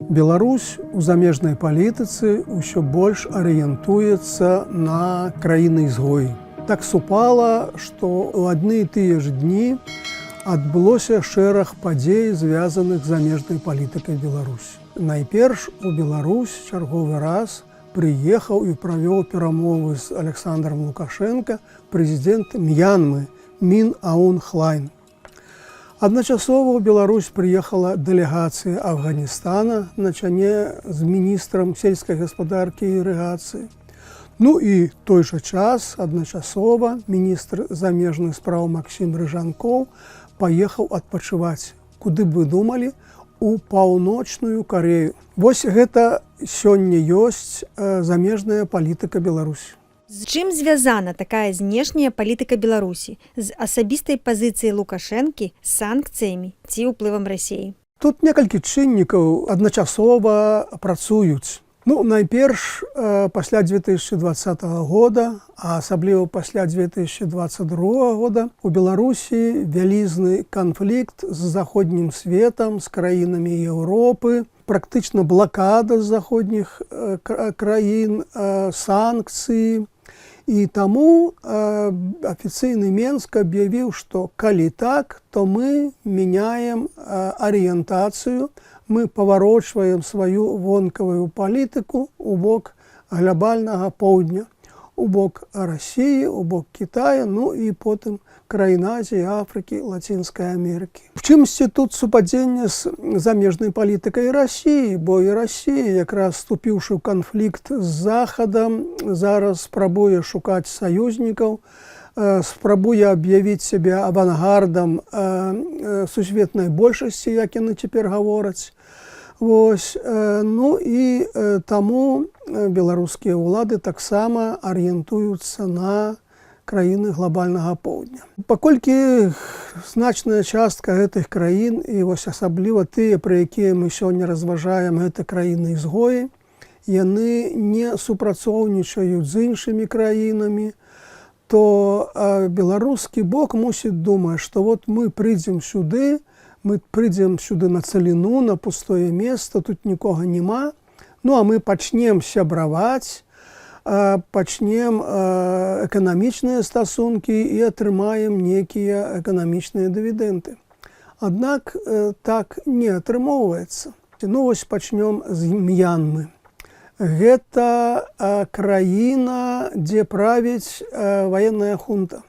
Беларусь у замежнай палітыцы ўсё больш арыентуецца на краіны-ізгоі. Так супала, што ў адны і тыя ж дні адбылося шэраг падзей, звязаных з замежнай палітыкай Беларусі. Найперш у Беларусь чарговы раз прыехаў і правёў перамовы з Александром Лукашенко прэзідэнт М'янмы Мін Аун Хлайн. Адначасова ў Беларусь прыехала дэлегацыя Афганістана на чале з міністрам сельскай гаспадаркі і ірыгацыі. Ну і той жа час адначасова міністр замежных спраў Максім Рыжанкоў паехаў адпачываць, куды б вы думалі, у Паўночную Карею. Вось гэта сёння ёсць замежная палітыка Беларусі. З чым звязана такая знешняя палітыка Беларусі? З асабістай пазіцыяй Лукашэнкі, з санкцыямі ці ўплывам Расіі? Тут некалькі чыннікаў адначасова працуюць. Найперш, пасля 2020 года, а асабліва пасля 2022 года, у Беларусі вялізны канфлікт з заходнім светам, з краінамі Еўропы, практычна блакада з заходніх краін, санкцыі. І таму афіцыйны Менск аб'явіў, што калі так, то мы мяняем арыентацыю, мы паварочваем сваю вонкавую палітыку ў бок глобальнага поўдня, у бок Расіі, у бок Кітая, і потым краін Азіі, Афрыкі, Лацінскай Амерыкі. В чымсьці тут супадзенне з замежнай палітыкай Расіі, бо і Расія, якраз вступіўшы ў канфлікт з Захадам, зараз спрабуе шукаць саюзнікаў, спрабуе аб'явіць сябе авангардам сусветнай большасці, як яны цяпер гавораць. І таму беларускія ўлады таксама арыентуюцца на краіны глобальнага поўдня. Паколькі значная частка гэтых краін, і асабліва тыя, пра якія мы сёння разважаем, гэта краіны-ізгоі, яны не супрацоўнічаюць з іншымі краінамі, то беларускі бок мусіць думаць, што мы прыйдзем сюды, на цаліну, на пустое место, тут нікога няма, а мы пачнем сябраваць, пачнем эканамічныя стасункі і атрымаем некія эканамічныя дывідэнды. Аднак так не атрымоўваецца. Пачнём з М'янмы. Гэта краіна, дзе правіць ваенная хунта.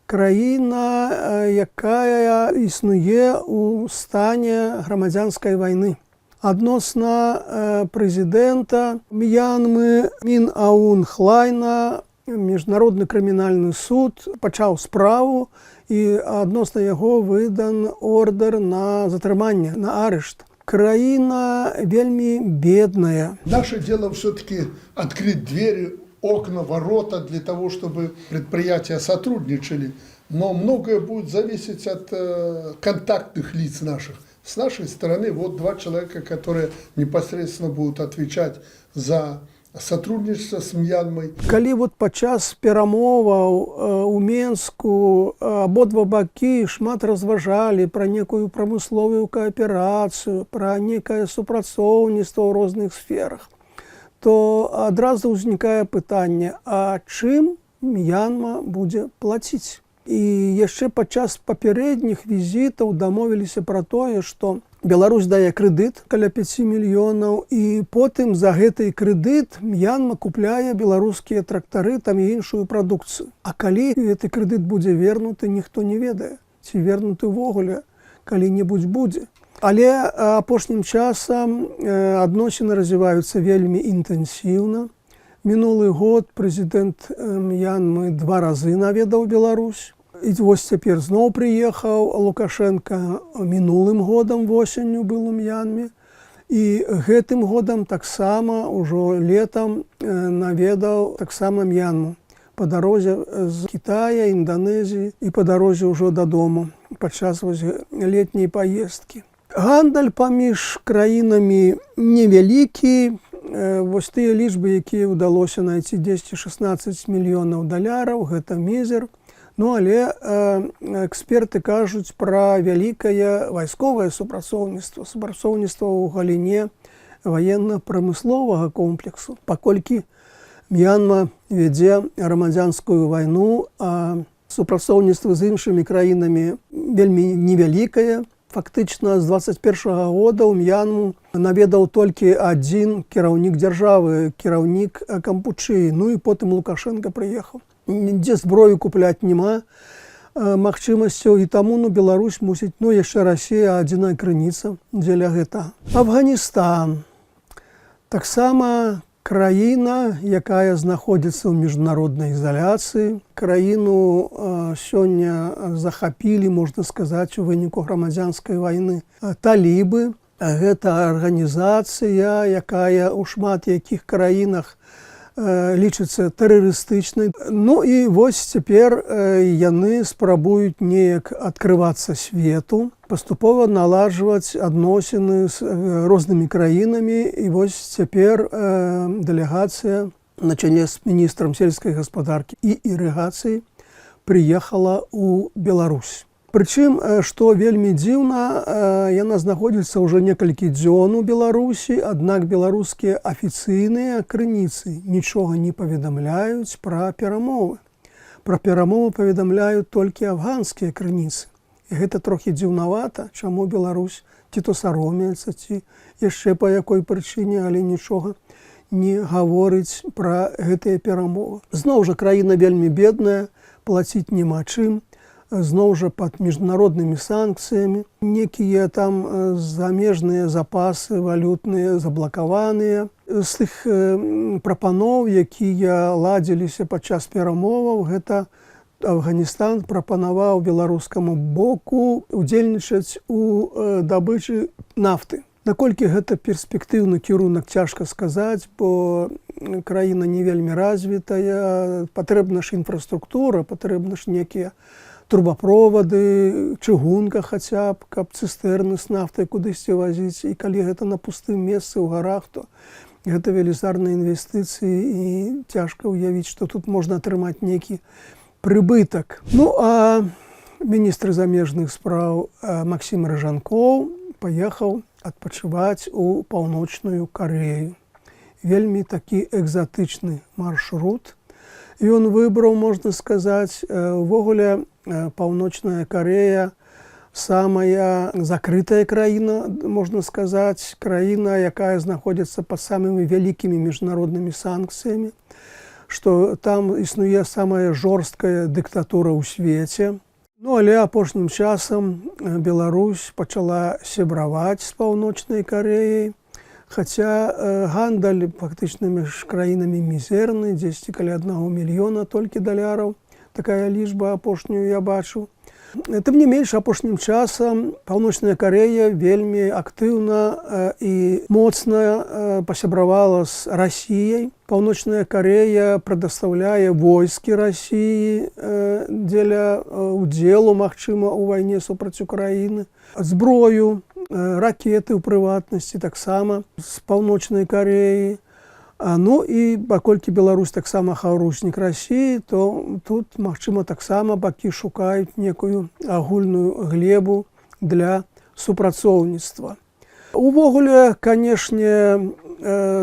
Краіна, якая існуе ў стане грамадзянскай вайны. Адносна прэзідэнта М'янмы Мін Аун Хлайна міжнародны крымінальны суд пачаў справу, і адносна яго выдан ордэр на затрыманне, на арышт. Краіна вельмі бедная. Наше дело все-таки открыть двери, окна, ворота для того, чтобы предприятия сотрудничали. Но многое будет зависеть от контактных лиц наших. С нашей стороны два человека, которые непосредственно будут отвечать за сотрудничество с Мьянмой. Калі падчас перамоваў у Менску абодва бакі шмат разважалі пра некую прамысловую кааперацыю, пра некае супрацоўніцтва ў розных сферах, то адразу ўзнікае пытанне, а чым М'янма будзе плаціць? І яшчэ падчас папярэдніх візітаў дамовіліся пра тое, што Беларусь дае крэдыт каля 5 мільёнаў, і потым за гэты крэдыт М'янма купляе беларускія трактары, там і іншую прадукцыю. А калі гэты крэдыт будзе вернуты, ніхто не ведае. Ці вернуты ўвогуле калі-небудзь будзе. Але апошнім часам адносіны развіваюцца вельмі інтэнсіўна. Мінулы год прэзідэнт М'янмы 2 разы наведаў Беларусь. І цяпер зноў прыехаў Лукашенко, мінулым годам восенню быў у М'янме. І гэтым годам таксама ўжо летам наведаў таксама М'янму па дарозе з Кітая, Інданезіі і па дарозе ўжо дадому падчас летняй паездкі. Гандаль паміж краінамі невялікі. Тыя лічбы, якія ўдалося знайсці 10-16 мільёнаў даляраў, гэта мізер. Але эксперты кажуць пра вялікае вайсковае супрацоўніцтва ў галіне военно-прамысловага комплексу, паколькі М'янма вядзе грамадзянскую вайну, а супрацоўніцтва з іншымі краінамі вельмі невялікае. Фактычна з 21 года ў М'янму наведаў толькі адзін кіраўнік дзяржавы, кіраўнік Кампучыі. Ну і потым Лукашенко прыехаў. Нідзе зброю купляць няма магчымасцяў, і таму Беларусь мусіць, яшчэ Расія адзіная крыніца дзеля гэтага. Афганістан. Таксама краіна, якая знаходзіцца ў міжнароднай ізаляцыі. Краіну сёння захапілі, можна сказаць, у выніку грамадзянскай вайны талібы. Гэта арганізацыя, якая ў шмат якіх краінах лічыцца тэрарыстычнай. Ну і вось цяпер яны спрабуюць неяк адкрывацца свету, паступова наладжваць адносіны з рознымі краінамі. І вось цяпер дэлегацыя на чале з міністрам сельскай гаспадаркі і ірыгацыі прыехала ў Беларусь. Прычым, што вельмі дзіўна, яна знаходзіцца ўжо некалькі дзён у Беларусі, аднак беларускія афіцыйныя крыніцы нічога не паведамляюць пра перамовы. Пра перамовы паведамляюць толькі афганскія крыніцы. І гэта трохі дзіўнавата, чаму Беларусь ці то саромеецца, ці яшчэ па якой прычыне, але нічога не гаворыць пра гэтыя перамовы. Зноў жа краіна вельмі бедная, плаціць няма чым. Зноў жа пад міжнароднымі санкцыямі. Некія там замежныя запасы валютныя заблакаваныя. З тых прапаноў, якія ладзіліся падчас перамоваў, гэта Афганістан прапанаваў беларускаму боку удзельнічаць у дабычы нафты. Наколькі гэта перспектыўны кірунак, цяжка сказаць, бо краіна не вельмі развітая, патрэбна ж інфраструктура, патрэбна ж некія трубапровады, чыгунка хаця б, каб цыстэрны з нафтай кудысьці вазіць. І калі гэта на пустым месцы ў гарах, то гэта велізарныя інвестыцыі, і цяжка ўявіць, што тут можна атрымаць нейкі прыбытак. Ну а міністр замежных спраў Максім Рыжанкоў паехаў адпачываць у Паўночную Карею. Вельмі такі экзатычны маршрут. Ён выбраў, можна сказаць, увогуле Паўночная Карея самая закрытая краіна, можна сказаць, краіна, якая знаходзіцца пад самымі вялікімі міжнароднымі санкцыямі, што там існуе самая жорсткая дыктатура ў свеце. Ну, але апошнім часам Беларусь пачала сябраваць з Паўночнай Кареяй, хаця гандаль фактычна між краінамі мізэрны, дзесьці каля 1 мільёна толькі даляраў. Такая лічба апошнюю я бачу. Тым не менш, апошнім часам Паўночная Карея вельмі актыўна і моцна пасябравала з Расіяй. Паўночная Карея прадастаўляе войскі Расіі дзеля удзелу, магчыма, у вайне супраць Украіны, зброю, ракеты ў прыватнасці таксама з Паўночнай Кареі. Ну і паколькі Беларусь таксама хаўруснік Расіі, то тут, магчыма, таксама бакі шукаюць некую агульную глебу для супрацоўніцтва. Увогуле, канешне,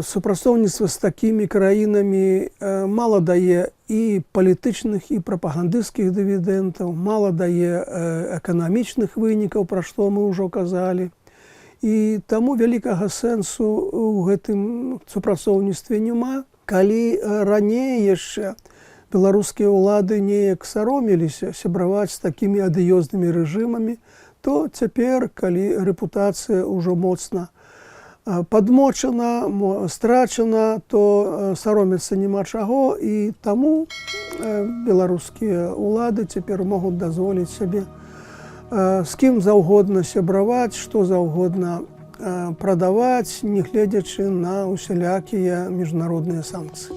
супрацоўніцтва з такімі краінамі мала дае і палітычных, і прапагандысцкіх дывідэнтаў, мала дае эканамічных вынікаў, пра што мы ўжо казалі. І таму вялікага сэнсу ў гэтым супрацоўніцтве няма. Калі раней яшчэ беларускія ўлады неяк саромеліся сябраваць з такімі адыёзнымі рэжымамі, то цяпер, калі рэпутацыя ўжо моцна падмочана, страчана, то саромецца няма чаго, і таму беларускія ўлады цяпер могуць дазволіць сабе з кім заўгодна сябраваць, што заўгодна прадаваць, не гледзячы на усялякія міжнародныя санкцыі.